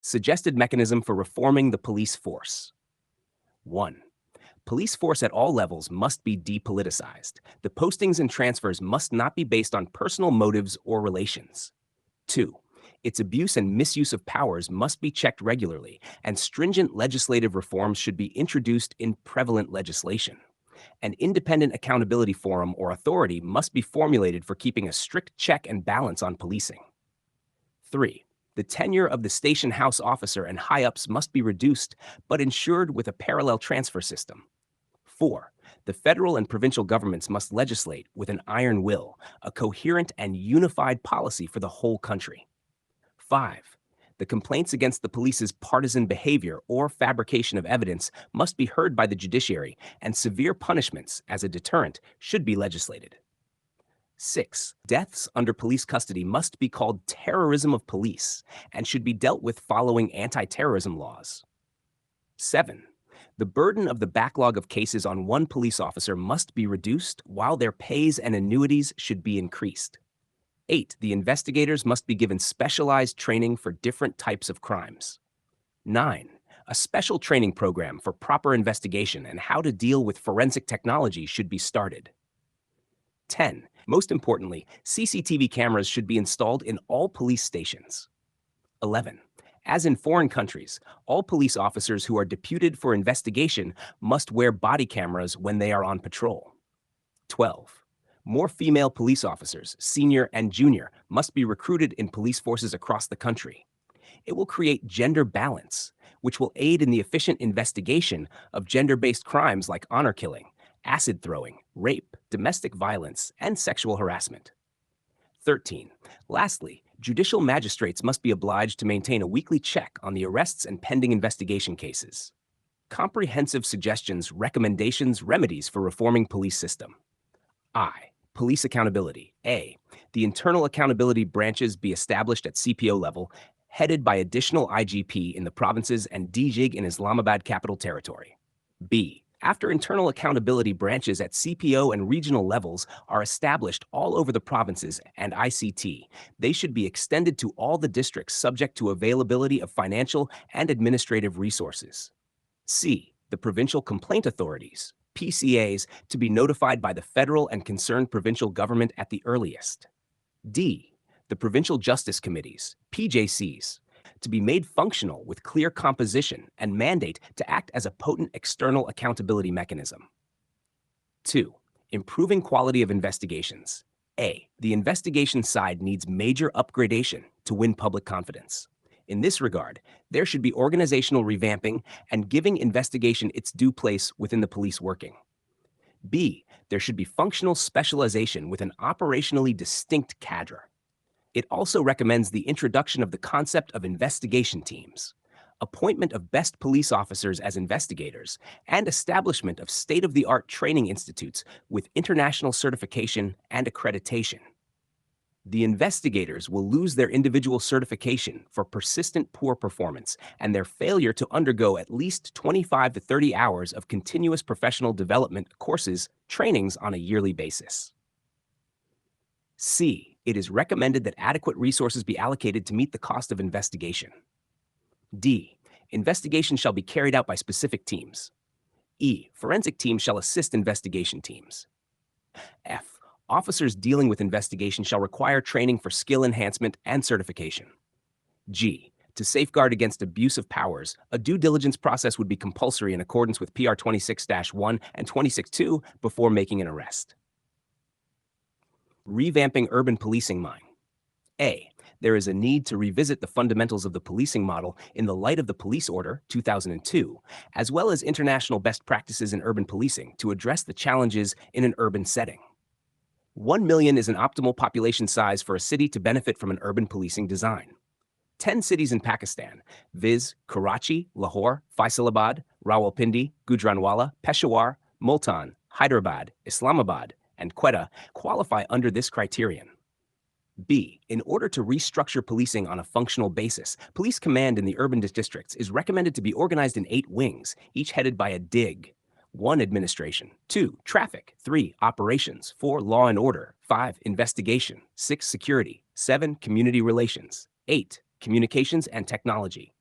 Suggested mechanism for reforming the police force. 1. Police force at all levels must be depoliticized. The postings and transfers must not be based on personal motives or relations. 2. Its abuse and misuse of powers must be checked regularly, and stringent legislative reforms should be introduced in prevalent legislation. An independent accountability forum or authority must be formulated for keeping a strict check and balance on policing. 3. The tenure of the station house officer and high-ups must be reduced, but ensured with a parallel transfer system. 4. The federal and provincial governments must legislate with an iron will, a coherent and unified policy for the whole country. 5. The complaints against the police's partisan behavior or fabrication of evidence must be heard by the judiciary, and severe punishments as a deterrent should be legislated. 6. Deaths under police custody must be called terrorism of police and should be dealt with following anti-terrorism laws. 7. The burden of the backlog of cases on one police officer must be reduced, while their pays and annuities should be increased. 8. The investigators must be given specialized training for different types of crimes. 9. A special training program for proper investigation and how to deal with forensic technology should be started. 10. Most importantly, CCTV cameras should be installed in all police stations. 11. As in foreign countries, all police officers who are deputed for investigation must wear body cameras when they are on patrol. 12. More female police officers, senior and junior, must be recruited in police forces across the country. It will create gender balance, which will aid in the efficient investigation of gender-based crimes like honor killing, acid throwing, rape, domestic violence, and sexual harassment. 13. Lastly, judicial magistrates must be obliged to maintain a weekly check on the arrests and pending investigation cases. Comprehensive suggestions, recommendations, remedies for reforming police system. I. Police accountability. A. The internal accountability branches be established at CPO level, headed by additional IGP in the provinces and DGIG in Islamabad Capital Territory. B. After internal accountability branches at CPO and regional levels are established all over the provinces and ICT, they should be extended to all the districts subject to availability of financial and administrative resources. C. The provincial complaint authorities, PCAs, to be notified by the federal and concerned provincial government at the earliest. D. The provincial justice committees, PJCs, to be made functional with clear composition and mandate to act as a potent external accountability mechanism. 2. Improving quality of investigations. A. The investigation side needs major upgradation to win public confidence. In this regard, there should be organizational revamping and giving investigation its due place within the police working. B. There should be functional specialization with an operationally distinct cadre. It also recommends the introduction of the concept of investigation teams, appointment of best police officers as investigators, and establishment of state-of-the-art training institutes with international certification and accreditation. The investigators will lose their individual certification for persistent poor performance and their failure to undergo at least 25 to 30 hours of continuous professional development courses, trainings on a yearly basis. C. It is recommended that adequate resources be allocated to meet the cost of investigation. D. Investigation shall be carried out by specific teams. E. Forensic teams shall assist investigation teams. F. Officers dealing with investigation shall require training for skill enhancement and certification. G. To safeguard against abuse of powers, a due diligence process would be compulsory in accordance with PR 26-1 and 26-2 before making an arrest. Revamping urban policing mine. A. There is a need to revisit the fundamentals of the policing model in the light of the Police Order, 2002, as well as international best practices in urban policing to address the challenges in an urban setting. 1 million is an optimal population size for a city to benefit from an urban policing design. 10 cities in Pakistan, viz. Karachi, Lahore, Faisalabad, Rawalpindi, Gujranwala, Peshawar, Multan, Hyderabad, Islamabad, and Quetta, qualify under this criterion. B. In order to restructure policing on a functional basis, police command in the urban districts is recommended to be organized in 8 wings, each headed by a DIG. 1. Administration. 2. Traffic. 3. Operations. 4. Law and order. 5. Investigation. 6. Security. 7. Community relations. 8. Communications and technology.